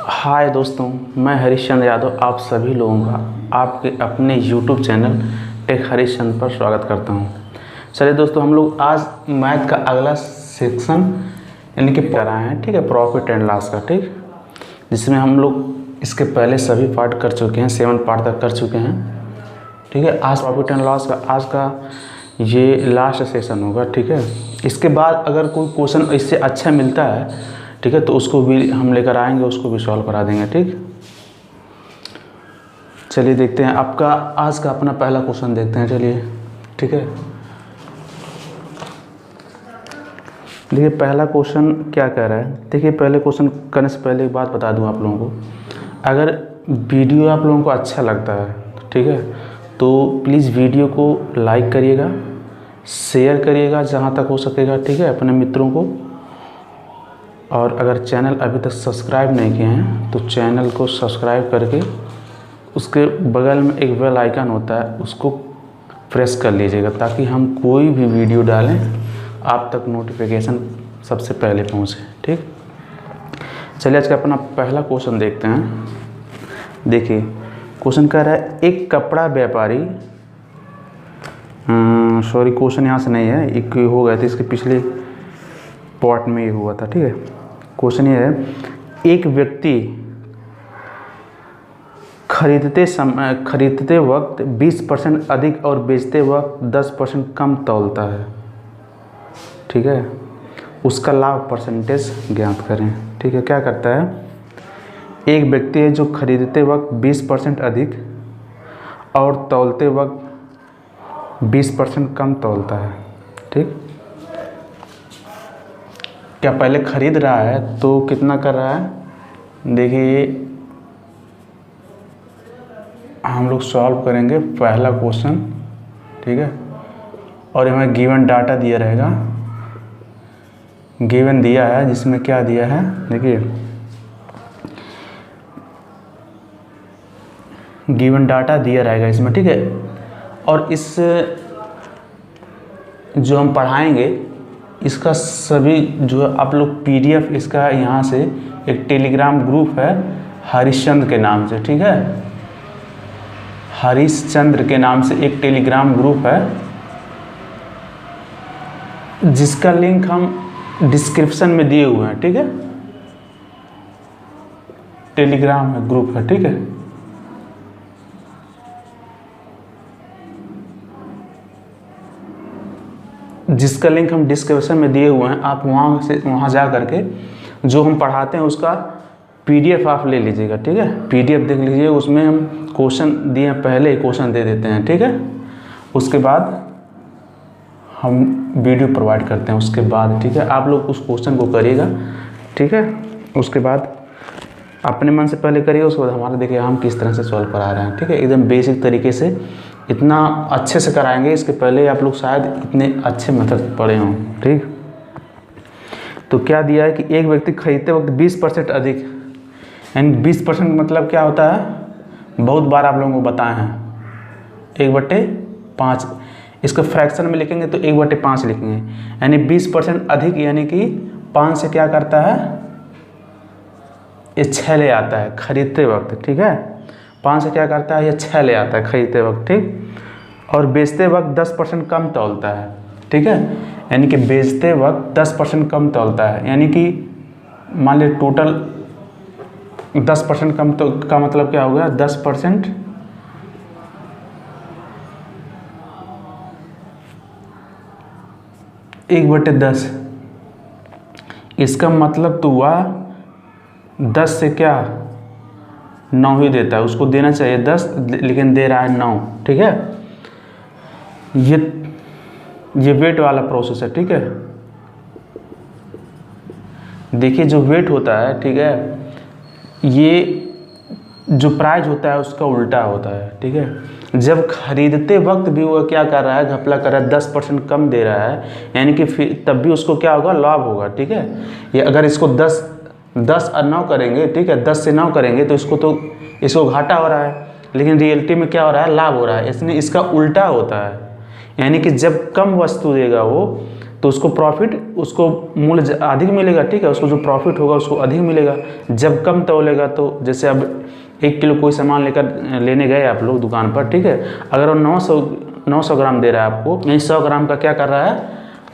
हाय दोस्तों, मैं हरीशचंद्र यादव आप सभी लोगों का आपके अपने YouTube चैनल टेक हरीशचंद्र पर स्वागत करता हूं। चलिए दोस्तों, हम लोग आज मैथ का अगला सेक्शन यानी कि पढ़ रहे हैं, ठीक है, प्रॉफिट एंड लॉस का, ठीक, जिसमें हम लोग इसके पहले सभी पार्ट कर चुके हैं, 7 पार्ट तक कर चुके हैं, ठीक है। आज प्रॉफिट एंड लॉस का आज का ये लास्ट सेशन होगा, ठीक है। इसके बाद अगर कोई क्वेश्चन इससे अच्छा मिलता है, ठीक है, तो उसको भी हम लेकर आएंगे, उसको भी सॉल्व करा देंगे, ठीक। चलिए देखते हैं आपका आज का अपना पहला क्वेश्चन देखते हैं, चलिए, ठीक है। देखिए पहला क्वेश्चन क्या कह रहा है। देखिए पहले क्वेश्चन करने से पहले एक बात बता दूं आप लोगों को, अगर वीडियो आप लोगों को अच्छा लगता है, ठीक है, तो प्लीज़ वीडियो को लाइक करिएगा, शेयर करिएगा जहाँ तक हो सकेगा, ठीक है, अपने मित्रों को। और अगर चैनल अभी तक सब्सक्राइब नहीं किए हैं तो चैनल को सब्सक्राइब करके उसके बगल में एक बेल आइकन होता है, उसको प्रेस कर लीजिएगा ताकि हम कोई भी वीडियो डालें आप तक नोटिफिकेशन सबसे पहले पहुंचे, ठीक। चलिए आज का अपना पहला क्वेश्चन देखते हैं। देखिए क्वेश्चन कह रहा है, एक कपड़ा व्यापारी, सॉरी क्वेश्चन यहाँ से नहीं है, एक हो गया था इसके पिछले पार्ट में ये हुआ था, ठीक है। क्वेश्चन ये है, एक व्यक्ति खरीदते वक्त 20% अधिक और बेचते वक्त 10% कम तौलता है, ठीक है, उसका लाभ परसेंटेज ज्ञात करें, ठीक है। क्या करता है, एक व्यक्ति है जो खरीदते वक्त 20% अधिक और तौलते वक्त 20% कम तौलता है, ठीक। क्या पहले खरीद रहा है तो कितना कर रहा है। देखिए हम लोग सॉल्व करेंगे पहला क्वेश्चन, ठीक है, और हमें गिवन डाटा दिया रहेगा, गिवन दिया है जिसमें क्या दिया है, देखिए गिवन डाटा दिया रहेगा इसमें, ठीक है। और इस जो हम पढ़ाएंगे इसका सभी जो आप लोग PDF इसका यहाँ से एक टेलीग्राम ग्रुप है हरीशचंद्र के नाम से, ठीक है, हरीशचंद्र के नाम से एक टेलीग्राम ग्रुप है जिसका लिंक हम डिस्क्रिप्शन में दिए हुए हैं, ठीक है। टेलीग्राम है ग्रुप है, ठीक है। जिसका लिंक हम डिस्क्रिप्शन में दिए हुए हैं, आप वहाँ जा करके जो हम पढ़ाते हैं उसका PDF आप ले लीजिएगा, ठीक है। PDF देख लीजिए, उसमें हम क्वेश्चन दिए हैं, पहले ही क्वेश्चन दे देते हैं, ठीक है। उसके बाद हम वीडियो प्रोवाइड करते हैं उसके बाद, ठीक है। आप लोग उस क्वेश्चन को करिएगा, ठीक है। उसके बाद अपने मन से पहले करिएगा, उसके बाद हमारा देखिए हम किस तरह से सॉल्व करा रहे हैं, ठीक है। एकदम बेसिक तरीके से इतना अच्छे से कराएंगे, इसके पहले आप लोग शायद इतने अच्छे मेथड पढ़े हों, ठीक। तो क्या दिया है कि एक व्यक्ति खरीदते वक्त 20% अधिक, यानी 20% मतलब क्या होता है, बहुत बार आप लोगों को बताए हैं, 1/5। इसको फ्रैक्शन में लिखेंगे तो 1/5 लिखेंगे, यानी 20% अधिक, यानी कि 5 से क्या करता है, ये 6 ले आता है खरीदते वक्त, ठीक है। 5 से क्या करता है, ये 6 ले आता है खरीदते वक्त, ठीक। और बेचते वक्त 10% कम तौलता है, ठीक है, यानी कि बेचते वक्त 10% कम तौलता है, यानी कि मान लीजिए टोटल 10% कम, तो का मतलब क्या होगा, 10% 1/10, इसका मतलब तो हुआ 10 से क्या 9 ही देता है, उसको देना चाहिए 10 लेकिन दे रहा है 9, ठीक है। ये वेट वाला प्रोसेस है, ठीक है। देखिए जो वेट होता है, ठीक है, ये जो प्राइस होता है उसका उल्टा होता है, ठीक है। जब खरीदते वक्त भी वो क्या कर रहा है, घपला कर रहा है, 10% कम दे रहा है, यानी कि फिर तब भी उसको क्या होगा, लाभ होगा, ठीक है। ये अगर इसको 10 और 9 करेंगे, ठीक है, 10 से 9 करेंगे तो इसको घाटा हो रहा है, लेकिन रियलिटी में क्या हो रहा है, लाभ हो रहा है। इसमें इसका उल्टा होता है, यानी कि जब कम वस्तु देगा वो तो उसको प्रॉफिट, उसको मूल्य अधिक मिलेगा, ठीक है, उसको जो प्रॉफिट होगा उसको अधिक मिलेगा। जब कम तौलेगा तो जैसे अब 1 किलो कोई सामान लेने गए आप लोग दुकान पर, ठीक है, अगर वो 900 ग्राम दे रहा है आपको, यानी 100 ग्राम का क्या कर रहा है,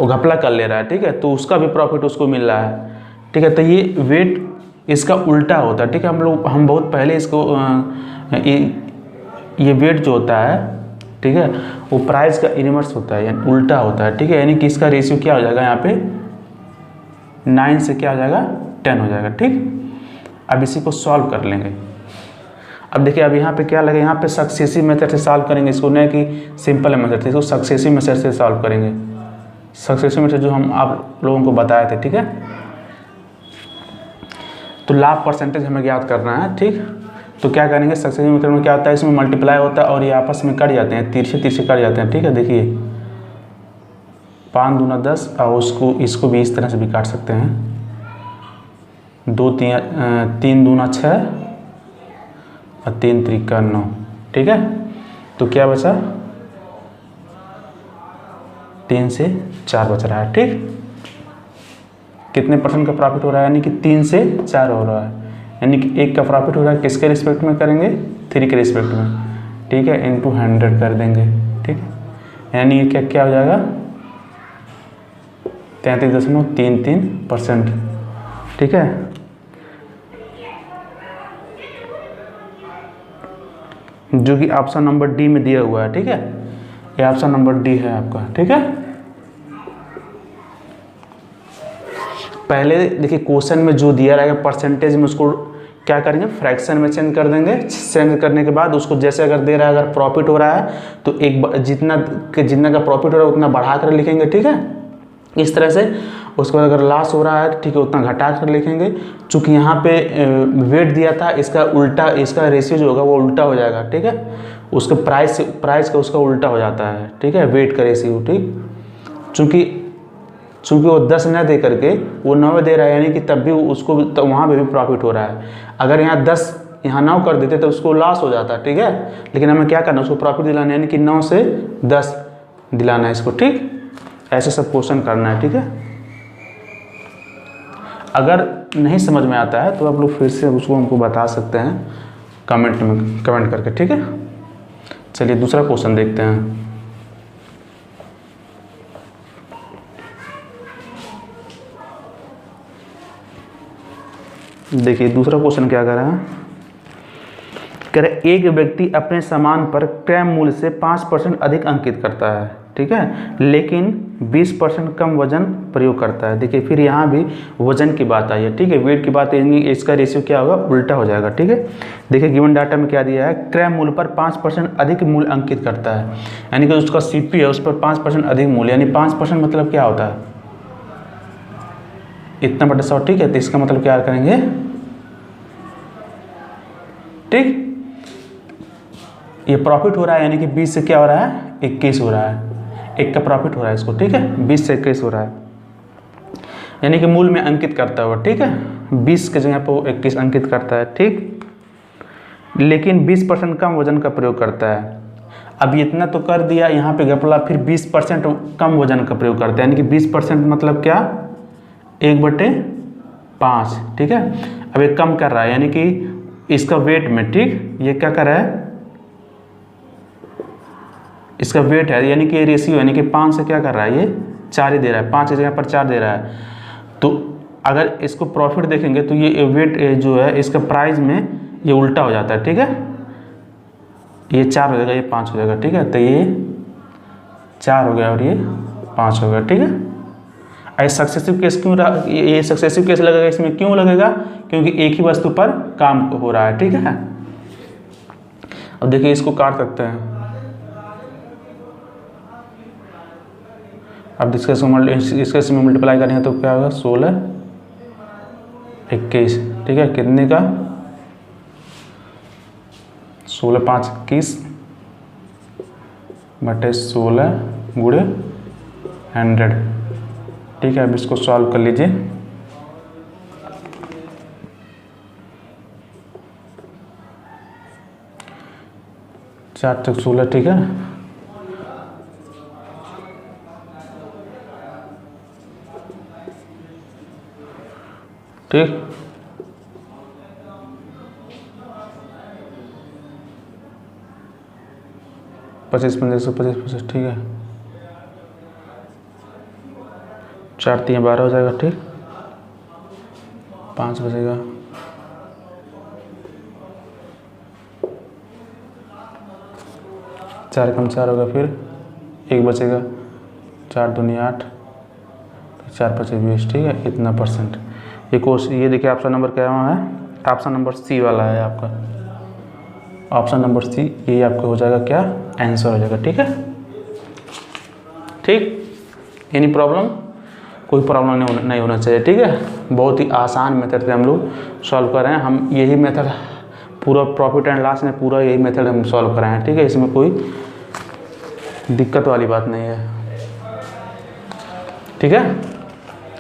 वो घपला कर ले रहा है, ठीक है, तो उसका भी प्रॉफिट उसको मिल रहा है, ठीक है। तो ये वेट इसका उल्टा होता है, ठीक है। हम बहुत पहले इसको ये वेट जो होता है, ठीक है, वो प्राइस का इनवर्स होता है, यानी उल्टा होता है, ठीक है। यानी कि इसका रेशियो क्या हो जाएगा यहाँ पे 9 से क्या हो जाएगा 10 हो जाएगा, ठीक। अब इसी को सॉल्व कर लेंगे। अब देखिए अब यहाँ पे क्या लगे, यहाँ पे सक्सेसिव मेथड से सॉल्व करेंगे इसको, नहीं कि सिंपल मेथड से, इसको सक्सेसिव मेथड से सॉल्व करेंगे। सक्सेसिव मेथड जो हम आप लोगों को बताए थे, ठीक है। तो लाभ परसेंटेज हमें ज्ञात करना है, ठीक। तो क्या करेंगे, सक्सेसिव मेथड में क्या होता है, इसमें मल्टीप्लाई होता है और ये आपस में कट जाते हैं, तिरछे कट जाते हैं, ठीक है। देखिए 5 दूना 10 और इसको भी इस तरह से भी काट सकते हैं, 3 दूना 6 और 3 त्रिका 9, ठीक है। तो क्या बचा, 3 से 4 बच रहा है, ठीक। कितने परसेंट का प्रॉफिट हो रहा है, यानी कि 3 से 4 हो रहा है, यानी कि 1 का प्रॉफिट हो रहा है, किसके रिस्पेक्ट में करेंगे, 3 के रिस्पेक्ट में, ठीक है, इंटू 100 कर देंगे, ठीक है। यानी ये क्या हो जाएगा 33.33%, ठीक है। जो कि ऑप्शन नंबर डी में दिया हुआ है, ठीक है, ये ऑप्शन नंबर डी है आपका, ठीक है। पहले देखिए क्वेश्चन में जो दिया रहेगा परसेंटेज में, उसको क्या करेंगे, फ्रैक्शन में चेंज कर देंगे। चेंज करने के बाद उसको जैसे अगर दे रहा है, अगर प्रॉफिट हो रहा है तो जितना का प्रॉफिट हो रहा है उतना बढ़ा कर लिखेंगे, ठीक है, इस तरह से। उसके बाद अगर लॉस हो रहा है, ठीक है, उतना घटा कर लिखेंगे। चूँकि यहाँ पे वेट दिया था, इसका उल्टा, इसका रेशियो जो होगा वो उल्टा हो जाएगा, ठीक है। उसका प्राइस का उसका उल्टा हो जाता है, ठीक है, वेट का रेशियो, ठीक। चूँकि वो 10 न दे करके वो 9 दे रहा है, यानी कि तब भी उसको तो वहाँ पे भी प्रॉफिट हो रहा है। अगर यहाँ 10 यहाँ 9 कर देते तो उसको लॉस हो जाता, ठीक है। लेकिन हमें क्या करना है, उसको प्रॉफिट दिलाना है, यानी कि 9 से 10 दिलाना है इसको, ठीक। ऐसे सब क्वेश्चन करना है, ठीक है। अगर नहीं समझ में आता है तो आप लोग फिर से उसको हमको बता सकते हैं कमेंट करके, ठीक है। चलिए दूसरा क्वेश्चन देखते हैं। देखिए दूसरा क्वेश्चन क्या कर रहा है, कह रहे एक व्यक्ति अपने सामान पर क्रय मूल्य से 5% अधिक अंकित करता है, ठीक है, लेकिन 20% कम वजन प्रयोग करता है। देखिए फिर यहाँ भी वजन की बात आई है, ठीक है, वेट की बात है, इसका रेशियो क्या होगा, उल्टा हो जाएगा, ठीक है। देखिए गिवन डाटा में क्या दिया है, क्रय मूल्य पर 5% अधिक मूल्य अंकित करता है, यानी कि उसका सीपी है उस पर 5% अधिक मूल्य, यानी 5% मतलब क्या होता है, इतना बटा 100, ठीक है। तो इसका मतलब क्या करेंगे, ठीक, ये प्रॉफिट हो रहा है, यानी कि 20 से क्या हो रहा है 21 हो रहा है, 1 का प्रॉफिट हो रहा है इसको, ठीक है, 20 से 21 हो रहा है, यानी कि मूल्य में अंकित करता हुआ, ठीक है, 20 के जगह पर 21 अंकित करता है, ठीक। लेकिन 20% कम वजन का प्रयोग करता है। अब इतना तो कर दिया, यहाँ पे घपला, फिर 20% कम वजन का प्रयोग करता है, यानी कि 20% मतलब क्या, 1/5, ठीक है। अब ये कम कर रहा है, यानी कि इसका वेट में, ठीक, ये क्या कर रहा है, इसका वेट है, यानी कि ये रेशियो, यानी कि 5 से क्या कर रहा है, ये 4 ही दे रहा है, 5 की जगह पर 4 दे रहा है। तो अगर इसको प्रॉफिट देखेंगे तो ये वेट जो है इसका प्राइस में ये उल्टा हो जाता है, ठीक है, ये 4 हो जाएगा, ये 5 हो जाएगा, ठीक है। तो ये 4 हो गया और ये 5 हो गया, ठीक है। ऐसे सक्सेसिव केस क्यों रहा, ये सक्सेसिव केस लगेगा, इसमें क्यों लगेगा, क्योंकि एक ही वस्तु पर काम हो रहा है, ठीक है। अब देखिए इसको काट सकते हैं, अब इसके में मल्टीप्लाई करेंगे तो क्या होगा, 16 21, ठीक है, कितने का, 16 5 21 बटे 16 गुणे 100, ठीक है। अब इसको सॉल्व कर लीजिए, चार 4 16, ठीक है, ठीक। पच्चीस 125 ठीक है। 4 3 12 हो जाएगा, ठीक। 5 बचेगा, 4 कम 4 होगा, फिर 1 बचेगा, 4 दूनी 8, 4 5 20, ठीक है। इतना परसेंट ये क्वेश्चन, ये देखिए ऑप्शन नंबर क्या है, ऑप्शन नंबर सी वाला है आपका, ऑप्शन नंबर सी, ये आपका हो जाएगा क्या, आंसर हो जाएगा, ठीक है। ठीक, एनी प्रॉब्लम, कोई प्रॉब्लम नहीं होना चाहिए, ठीक है। बहुत ही आसान मेथड से हम लोग सॉल्व कर रहे हैं, हम यही मेथड पूरा प्रॉफिट एंड लॉस में पूरा यही मेथड हम सॉल्व कर रहे हैं, ठीक है। इसमें कोई दिक्कत वाली बात नहीं है, ठीक है।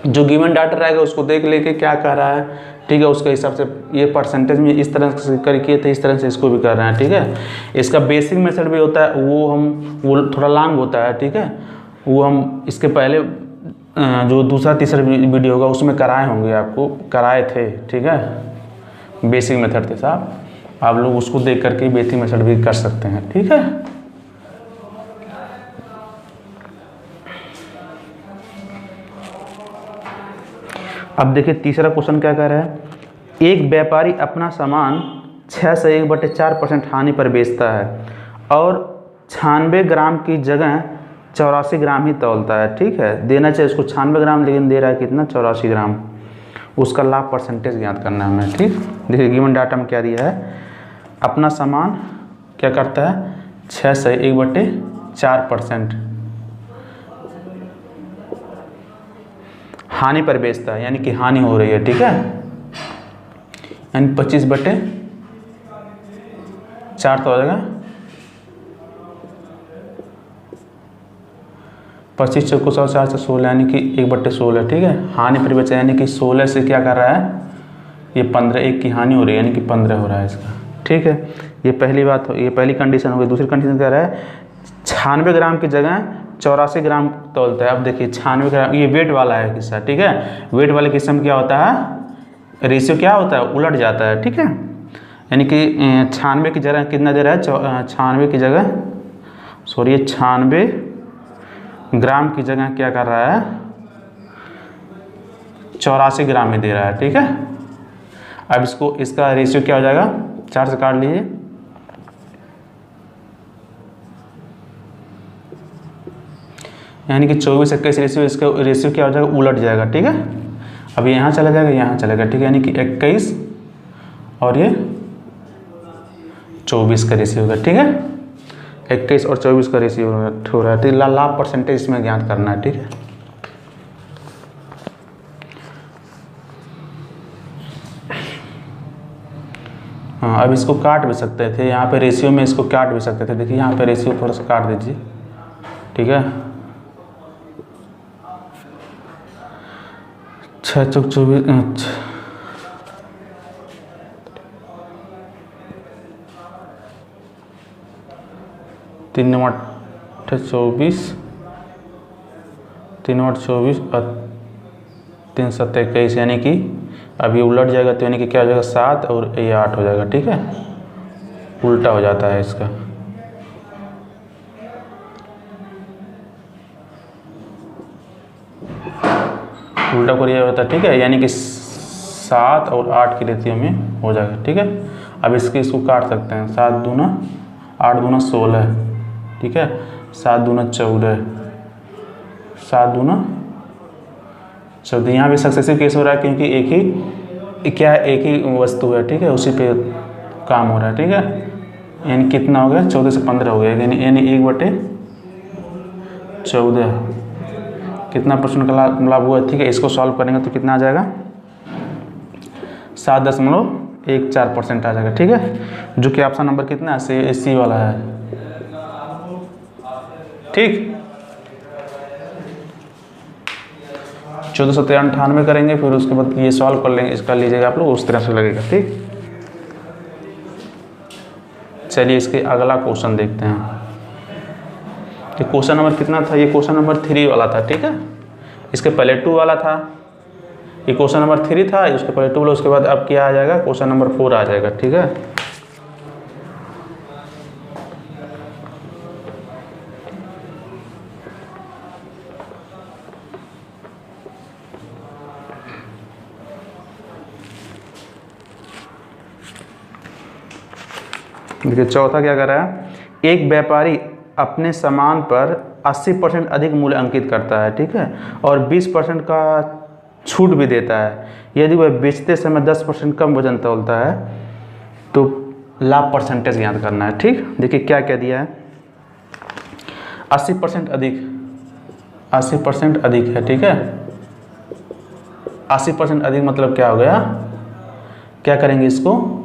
जो गिवन डाटा रहेगा उसको देख लेके क्या कर रहा है, ठीक है, उसके हिसाब से ये परसेंटेज में इस तरह से करके तो इस तरह से इसको भी कर रहे हैं, ठीक है। इसका बेसिक मेथड भी होता है, वो थोड़ा लॉन्ग होता है, ठीक है। वो हम इसके पहले जो दूसरा तीसरा वीडियो होगा उसमें कराए होंगे, आपको कराए थे, ठीक है। बेसिक मेथड थे साहब, आप लोग उसको देख करके बेसिक मेथड भी कर सकते हैं, ठीक है। अब देखिए तीसरा क्वेश्चन क्या कह रहा है, एक व्यापारी अपना सामान 6 से 1/4% हानि पर बेचता है और 96 ग्राम की जगह 84 ग्राम ही तौलता है, ठीक है। देना चाहिए उसको 96 ग्राम, लेकिन दे रहा है कितना, 84 ग्राम। उसका लाभ परसेंटेज ज्ञात करना है हमें, ठीक। देखिए गिवन डाटा में क्या दिया है, अपना सामान क्या करता है, 6 से 1/4% हानि पर बेचता है, यानी कि हानि हो रही है, ठीक है। यानी 25/4 तो हो जाएगा, 25 चौको 100 4 से 16, यानी कि 1/16, ठीक है। हानि पर बेचा यानी कि 16 से क्या कर रहा है, ये 15, 1 की हानि हो रही है, यानी कि 15 हो रहा है इसका, ठीक है। ये पहली बात हो, ये पहली कंडीशन हो गई। दूसरी कंडीशन क्या रहा है, 96 ग्राम की जगह 84 ग्राम तौलता है। अब देखिए 96 ग्राम, ये वेट वाला है किस्सा, ठीक है। वेट वाले किस्से में क्या होता है, रेशियो क्या होता है, उलट जाता है, ठीक है। यानी कि 96 की जगह कितना दे रहा है, 96 की जगह, सॉरी 96 ग्राम की जगह क्या कर रहा है, 84 ग्राम में दे रहा है, ठीक है। अब इसको, इसका रेशियो क्या हो जाएगा, 4 से काट लीजिए, यानी कि 24 21 रेशियो, इसका रेशियो क्या हो जाएगा, उलट जाएगा, ठीक है। अब यहाँ चला जाएगा, यहाँ चलेगा, ठीक है। यानी कि 21 और ये 24 का रेशियो होगा, ठीक है। 21 और 24 का रेशियो हो रहा है, तो लाभ परसेंटेज इसमें ज्ञात करना है, ठीक है। हाँ, अब इसको काट भी सकते थे, यहाँ पे रेशियो में इसको काट भी सकते थे। देखिए यहाँ पे रेशियो थोड़ा सा काट दीजिए, ठीक है। 6 चौक 24, 3 9 8 24, 3 8 24 और 3 7 21, यानी कि अब ये उलट जाएगा, तो यानी कि क्या हो जाएगा, 7 और ये 8 हो जाएगा, ठीक है। उल्टा हो जाता है इसका, उल्टा को यह होता है, ठीक है। यानी कि 7 और 8 की रेशियो में हो जाएगा, ठीक है। अब इसको काट सकते हैं, 7 दूना 8 दूना 16, ठीक है। 7 दूना 14, 7 दूना 14। यहाँ भी सक्सेसिव केस हो रहा है, क्योंकि एक ही वस्तु है, ठीक है, उसी पे काम हो रहा है, ठीक है। यानी कितना हो गया, 14 से 15 हो गया, यानी 1/14 कितना परसेंट का लाभ हुआ, ठीक है। इसको सॉल्व करेंगे तो कितना आ जाएगा, 7.14% आ जाएगा, ठीक है। जो कि ऑप्शन नंबर कितना है, सी वाला है, ठीक। 1498 करेंगे, फिर उसके बाद ये सॉल्व कर लेंगे, इसका लीजिएगा आप लोग, उस तरह से लगेगा, ठीक। चलिए इसके अगला क्वेश्चन देखते हैं। ये क्वेश्चन नंबर कितना था, ये क्वेश्चन नंबर 3 वाला था, ठीक है। इसके पहले 2 वाला था, ये क्वेश्चन नंबर 3 था, उसके पहले 2 बोला, उसके बाद अब क्या आ जाएगा, क्वेश्चन नंबर 4 आ जाएगा। ठीक है, देखिए चौथा क्या कर रहा है, एक व्यापारी अपने सामान पर 80% अधिक मूल्य अंकित करता है, ठीक है, और 20% का छूट भी देता है। यदि वह बेचते समय 10% कम वजन तौलता है तो लाभ परसेंटेज ज्ञात करना है। ठीक, देखिए क्या क्या दिया है, 80% अधिक, 80% अधिक है। ठीक है, 80% अधिक मतलब क्या हो गया, क्या करेंगे इसको,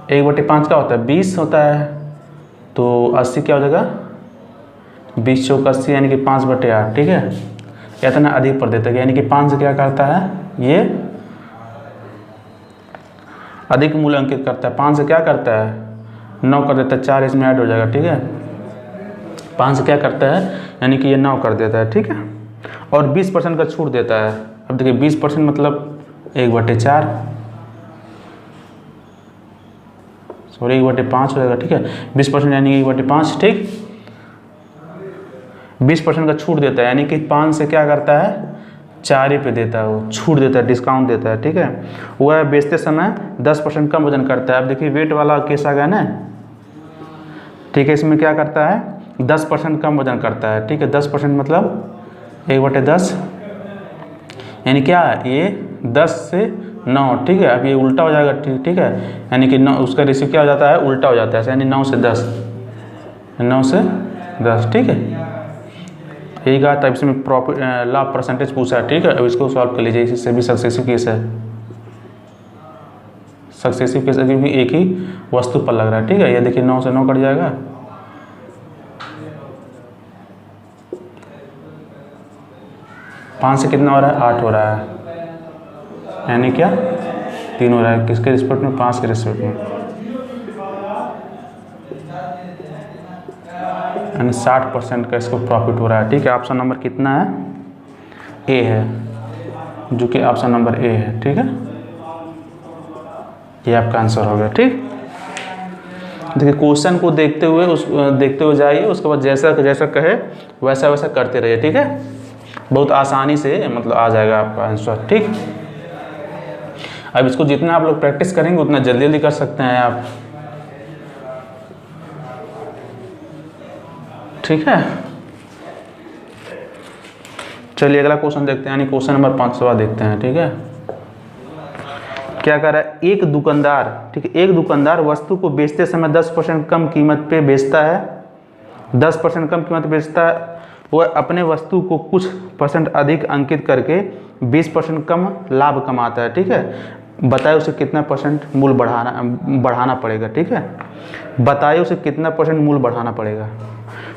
एक बटे 5 का होता है 20 होता है, तो 80 क्या हो जाएगा, 20 चौक 80 यानी कि 5/8। ठीक है, इतना अधिक पर देता है, यानी कि 5 से क्या करता है, ये अधिक मूल्य अंकित करता है। 5 से क्या करता है, 9 कर देता है, 4 इसमें ऐड हो जाएगा। ठीक है, 5 से क्या करता है, यानी कि ये 9 कर देता है। ठीक है, और 20% का छूट देता है। अब देखिए 20% मतलब 1/4, सॉरी 1/5 हो जाएगा। ठीक है, 20% यानी कि 1/5। ठीक, 20% का छूट देता है, यानी कि 5 से क्या करता है, 4 पे देता है, वो छूट देता है, डिस्काउंट देता है। ठीक है, वह बेचते समय 10% कम वजन करता है। अब देखिए वेट वाला केस आ गया ना, ठीक है, इसमें क्या करता है, 10% कम वजन करता है। ठीक है, 10% मतलब 1/10, यानी क्या, ये 10 से 9। ठीक है, अब ये उल्टा हो जाएगा। ठीक है, यानी कि 9 उसका रेशियो क्या हो जाता है, उल्टा हो जाता है, यानी 9 से 10, 9 से 10। ठीक है, यही कहा था, इसमें प्रॉफिट लाभ परसेंटेज पूछा है। ठीक है, अब इसको सॉल्व कर लीजिए, इससे भी सक्सेसिव केस है, सक्सेसिव केस है क्योंकि एक ही वस्तु पर लग रहा है। ठीक है, ये देखिए 9 से 9 कट जाएगा, 5 से कितना हो रहा है, 8 हो रहा है, यानी क्या 3 हो रहा है, किसके रिस्पेक्ट में, 5 के रिस्पेक्ट में, यानी 60% का इसको प्रॉफिट हो रहा है। ठीक है, ऑप्शन नंबर कितना है, ए है, जो कि ऑप्शन नंबर ए है। ठीक है, ये आपका आंसर हो गया। ठीक, देखिए क्वेश्चन को देखते हुए जाइए, उसके बाद जैसा जैसा कहे वैसा वैसा करते रहिए। ठीक है, बहुत आसानी से मतलब आ जाएगा आपका आंसर। ठीक, अब इसको जितना आप लोग प्रैक्टिस करेंगे उतना जल्दी जल्दी कर सकते हैं आप। ठीक है, चलिए अगला क्वेश्चन देखते हैं, यानी क्वेश्चन नंबर 5वां देखते हैं। ठीक है, क्या कर रहा है, एक दुकानदार, ठीक है, एक दुकानदार वस्तु को बेचते समय 10% कम कीमत पे बेचता है, 10% कम कीमत बेचता है, वह अपने वस्तु को कुछ % अधिक अंकित करके 20% कम लाभ कमाता है। ठीक है, बताए उसे कितना % मूल्य बढ़ाना पड़ेगा। ठीक है, बताइए उसे कितना % मूल्य बढ़ाना पड़ेगा,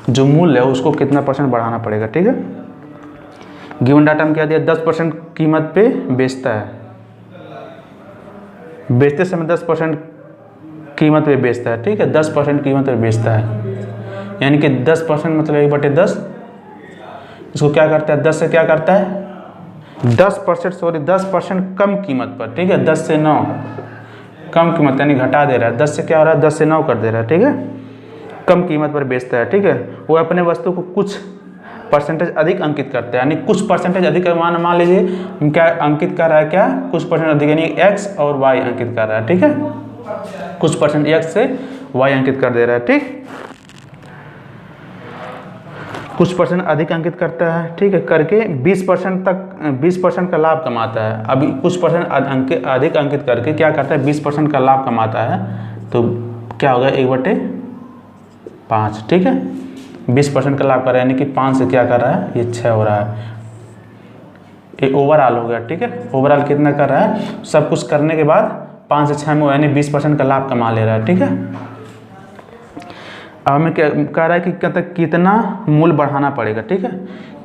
जो मूल्य है उसको कितना % बढ़ाना पड़ेगा। ठीक है, गिवन डाटा में क्या दिया, 10% कीमत पे बेचता है, बेचते समय 10% कीमत पे बेचता है। ठीक है, 10% कीमत पे बेचता है, यानी कि 10% मतलब 1/10, इसको क्या करता है, 10 से क्या करता है, 10% कम कीमत पर। ठीक है, 10 से 9 कम कीमत यानी घटा दे रहा है, 10 से क्या हो रहा है, 10 से 9 कर दे रहा है। ठीक है, कम कीमत पर बेचता है। ठीक है, वो अपने वस्तु को कुछ % अधिक अंकित करता है, यानी कुछ % अधिक, मान लीजिए क्या अंकित कर रहा है, क्या कुछ % अधिक, यानी x और y अंकित कर रहा है। ठीक है, कुछ % x से y अंकित कर दे रहा है। ठीक, कुछ % अधिक अंकित करता है। ठीक है, करके 20% का लाभ कमाता है। अभी कुछ % अधिक अंकित करके क्या करता है, 20% का लाभ कमाता है, तो क्या होगा, 1/5। ठीक है, 20% का लाभ कर रहा है, यानी कि 5 से क्या कर रहा है, ये 6 हो रहा है, ये ओवरऑल हो गया। ठीक है, ओवरऑल कितना कर रहा है, सब कुछ करने के बाद 5 से 6 में यानी 20% का लाभ कमा ले रहा है। ठीक है, अब हमें क्या कह रहा है कि कितना मूल बढ़ाना पड़ेगा, ठीक है,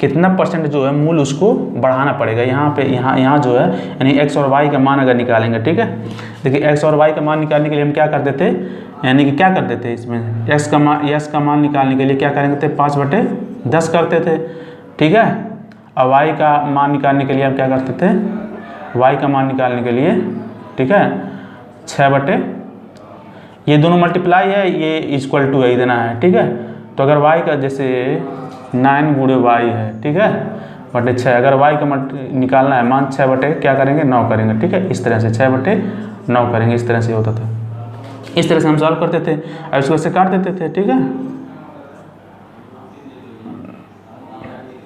कितना परसेंट जो है मूल उसको बढ़ाना पड़ेगा। यहाँ पे यहाँ जो है यानी x और y का मान अगर निकालेंगे, ठीक है, देखिए x और y का मान निकालने के लिए हम क्या करते थे, यानी कि क्या करते थे इसमें x का मान निकालने के लिए क्या करेंगे थे 5/10 करते थे, ठीक है। और y का मान निकालने के लिए हम क्या करते थे, y का मान निकालने के लिए, ठीक है, 6/, ये दोनों मल्टीप्लाई है, ये इक्वल टू है देना है, ठीक है। तो अगर y का जैसे 9 गुणे y है, ठीक है, बटे 6, अगर y का निकालना है मान 6/, क्या करेंगे 9 करेंगे, ठीक है, इस तरह से 6/9 करेंगे, इस तरह से होता था, इस तरह से हम सॉल्व करते थे और इसको ऐसे काट देते थे, ठीक है।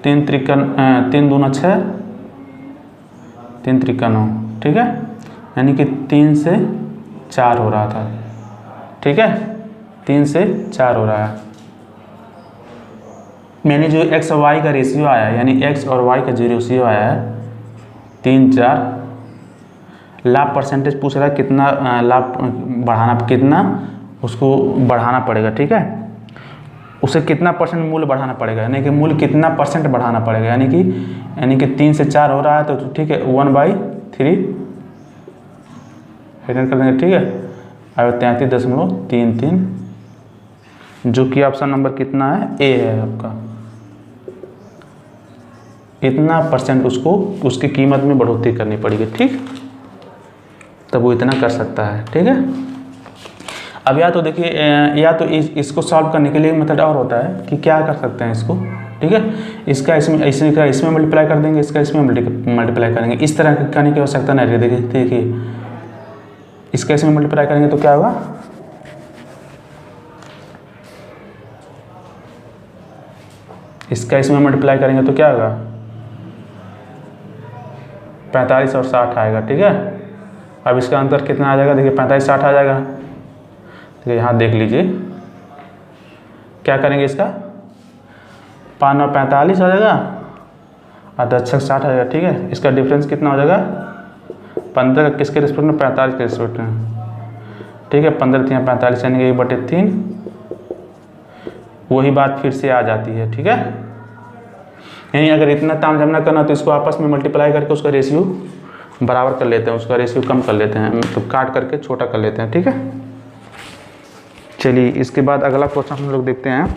3 दूना 6, 3 त्रिका 9, ठीक है, यानी कि 3 से 4 हो रहा था, ठीक है, 3 से 4 हो रहा है। मैंने जो x और y का रेशियो आया यानी x और y का जो रेशियो आया है 3, 4, लाभ परसेंटेज पूछ रहा है कितना लाभ बढ़ाना, कितना उसको बढ़ाना पड़ेगा, ठीक है, उसे कितना परसेंट मूल्य बढ़ाना पड़ेगा, यानी कि मूल्य कितना परसेंट बढ़ाना पड़ेगा, यानी कि 3 से 4 हो रहा है तो ठीक है 1/3 रिटर्न कर देंगे, ठीक है, और 33.33 जो कि ऑप्शन नंबर कितना है ए है आपका। इतना परसेंट उसको उसकी कीमत में बढ़ोतरी करनी पड़ेगी, ठीक, तब वो इतना कर सकता है, ठीक है। अब या तो देखिए या तो इसको सॉल्व करने के लिए मेथड और होता है कि क्या कर सकते हैं इसको, ठीक है, इसका इसमें मल्टीप्लाई कर देंगे, इसका इसमें मल्टीप्लाई करेंगे, इस तरह करने की आवश्यकता नहीं है। देखिए इसका इसमें मल्टीप्लाई करेंगे तो क्या होगा, इसका इसमें मल्टीप्लाई करेंगे तो क्या होगा 45 और 60 आएगा, ठीक है। अब इसका अंतर कितना आ जाएगा, देखिए 45-60 आ जाएगा, ठीक है, यहाँ देख लीजिए क्या करेंगे, इसका 5 9 45 आ जाएगा और 10 6 60 आ जाएगा, ठीक है। इसका डिफरेंस कितना हो जाएगा 15 किसके रिस्पेक्ट में, 45 के रिस्पेक्ट में, ठीक है, 15 3 45 यानी कि 1/3, वही बात फिर से आ जाती है, ठीक है। यानी अगर इतना ताम झाम ना करना तो इसको आपस में मल्टीप्लाई करके उसका रेशियो बराबर कर लेते हैं, उसका रेशियो कम कर लेते हैं, तो काट करके छोटा कर लेते हैं, ठीक है। चलिए इसके बाद अगला क्वेश्चन हम लोग देखते हैं,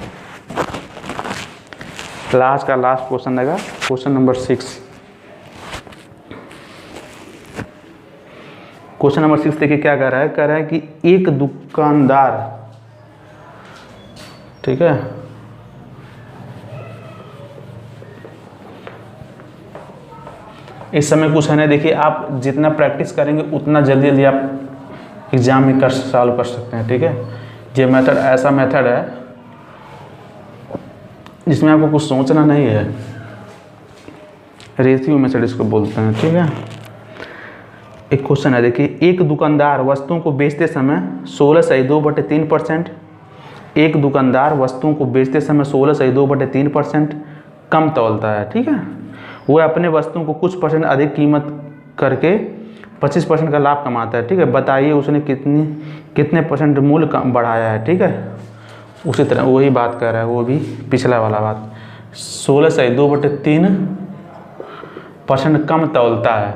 क्लास का लास्ट क्वेश्चन रहेगा क्वेश्चन नंबर 6। क्वेश्चन नंबर 6 देखिए क्या कह रहा है कि एक दुकानदार, ठीक है, इस समय कुछ है नहीं, देखिए आप जितना प्रैक्टिस करेंगे उतना जल्दी जल्दी आप एग्जाम में सॉल्व कर सकते हैं, ठीक है। ये मेथड ऐसा मेथड है जिसमें आपको कुछ सोचना नहीं है, रेशियो मेथड इसको बोलते हैं, ठीक है। एक क्वेश्चन है, देखिए एक दुकानदार वस्तुओं को बेचते समय 16/2/3%, एक दुकानदार वस्तुओं को बेचते समय 16/2/3% कम तौलता है, ठीक है। वह अपने वस्तुओं को कुछ परसेंट अधिक कीमत करके 25% का लाभ कमाता है, ठीक है। बताइए उसने कितने परसेंट मूल्य बढ़ाया है, ठीक है। उसी तरह वही बात कर रहा है, वो भी पिछला वाला बात, 16/2/3% कम तौलता है,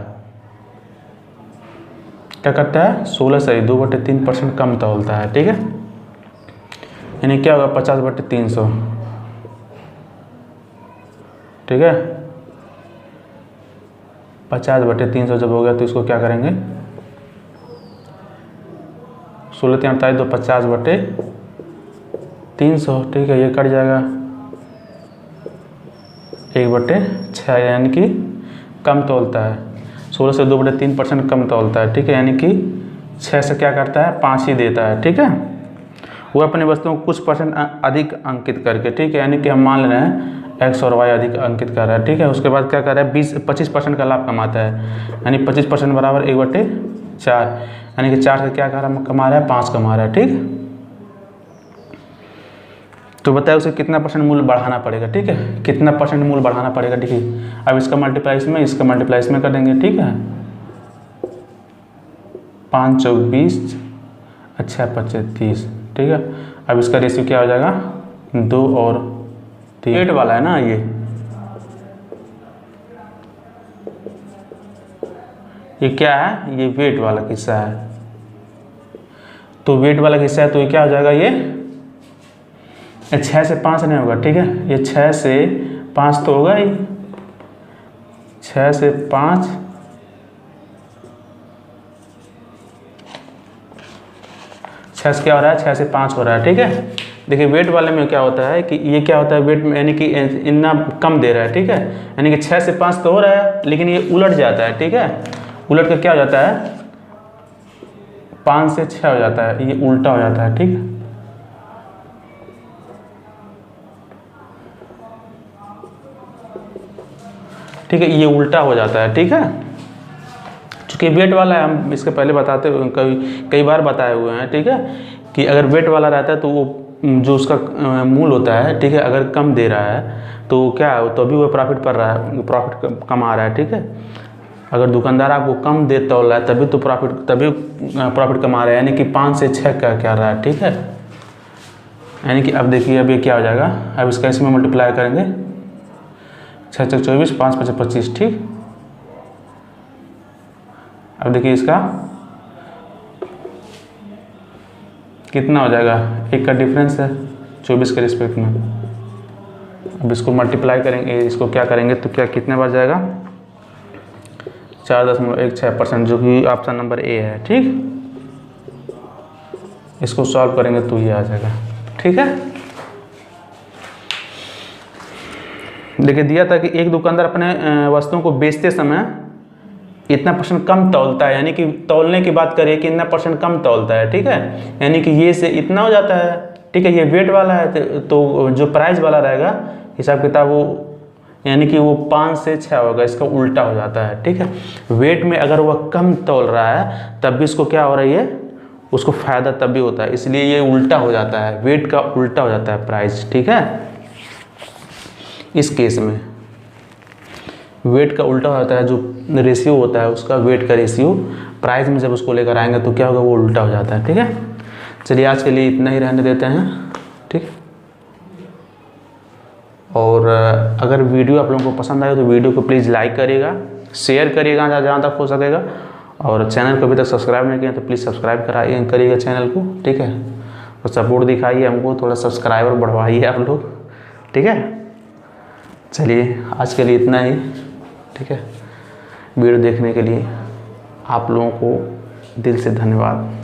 क्या करता है 16/2/3% कम तौलता है, ठीक है। यानी क्या होगा 50/300, ठीक है, 50/300 जब हो गया तो इसको क्या करेंगे 16 3 48 तो 50/300, ठीक है, ये कट जाएगा 1/6, यानी कि कम तौलता है, 16 से 2/3% कम तौलता है, ठीक है, यानी कि 6 से क्या करता है 5 ही देता है, ठीक है। वो अपने वस्तुओं को कुछ परसेंट अधिक अंकित करके, ठीक है, यानी कि हम मान ले रहे हैं x और y अधिक अंकित कर रहा है, ठीक है। उसके बाद क्या कर रहा है 25% का लाभ कमाता है, यानी 25% बराबर 1/4, यानी कि 4 से क्या कमा रहा है 5 कमा रहा है, ठीक। तो बताए उसे कितना परसेंट मूल्य बढ़ाना पड़ेगा, ठीक है, कितना परसेंट मूल्य बढ़ाना पड़ेगा, ठीक है। अब इसका मल्टीप्लाई इसमें, इसका मल्टीप्लाई इसमें कर देंगे, ठीक है, 5 चौक 20 अच्छा 25 30, ठीक है। अब इसका रेशियो क्या हो जाएगा, 2 और 3। वेट वाला है ना ये क्या है, ये वेट वाला हिस्सा है। तो वेट वाला हिस्सा है तो ये क्या हो जाएगा, ये 6 से 5 नहीं होगा, ठीक है। ये 6 से 5 तो होगा ही, 6 से 5, 6 से क्या हो रहा है, 6 से 5 हो रहा है, ठीक है। देखिए वेट वाले में क्या होता है कि ये क्या होता है, वेट में यानी कि इतना कम दे रहा है, ठीक है। यानी कि 6 से 5 तो हो रहा है, लेकिन ये उलट जाता है, ठीक है। उलट कर क्या हो जाता है, 5 से 6 हो जाता है, ये उल्टा हो जाता है, ठीक है। ठीक है, ये उल्टा हो जाता है, ठीक है। चूँकि वेट वाला है, हम इसके पहले बताते हुए कई बार बताए हुए हैं, ठीक है, कि अगर वेट वाला रहता है तो वो जो उसका मूल होता है, ठीक है, अगर कम दे रहा है तो क्या है, तो अभी वो प्रॉफिट पर रहा है, प्रॉफिट कमा रहा है, ठीक है। अगर दुकानदार आपको कम दे तोल रहा है तभी प्रॉफिट कमा रहा है, यानी कि 5 से 6 का क्या रहा है, ठीक है। यानी कि अब देखिए अब ये क्या हो जाएगा, अब इसका इसमें मल्टीप्लाई करेंगे, 6 6 24, 5 5 25, ठीक। अब देखिए इसका कितना हो जाएगा, 1 का डिफरेंस है 24 के रिस्पेक्ट में। अब इसको मल्टीप्लाई करेंगे, इसको क्या करेंगे तो क्या कितने बार जाएगा, 4.16%, जो कि ऑप्शन नंबर ए है, ठीक। इसको सॉल्व करेंगे तो ये आ जाएगा, ठीक है। देखिए दिया था कि एक दुकानदार अपने वस्तुओं को बेचते समय इतना % कम तौलता है, यानी कि तौलने की बात करें कि इतना % कम तौलता है, ठीक है। यानी कि ये से इतना हो जाता है, ठीक है। ये वेट वाला है तो जो प्राइस वाला रहेगा हिसाब किताब वो यानी कि वो 5 से 6 होगा, इसका उल्टा हो जाता है, ठीक है। वेट में अगर वह कम तौल रहा है तब भी इसको क्या हो रही है, उसको फ़ायदा तब भी होता है, इसलिए ये उल्टा हो जाता है, वेट का उल्टा हो जाता है प्राइस, ठीक है। इस केस में वेट का उल्टा होता है, जो रेशियो होता है उसका, वेट का रेशियो प्राइस में जब उसको लेकर आएंगे तो क्या होगा, वो उल्टा हो जाता है, ठीक है। चलिए आज के लिए इतना ही रहने देते हैं, ठीक। और अगर वीडियो आप लोगों को पसंद आए तो वीडियो को प्लीज़ लाइक करिएगा, शेयर करिएगा जहाँ तक हो सकेगा, और चैनल को अभी तक सब्सक्राइब नहीं किया तो प्लीज़ सब्सक्राइब करिएगा चैनल को, ठीक है। और सपोर्ट दिखाइए हमको, थोड़ा सब्सक्राइबर बढ़वाइए आप लोग, ठीक है। चलिए आज के लिए इतना ही, ठीक है। वीडियो देखने के लिए आप लोगों को दिल से धन्यवाद।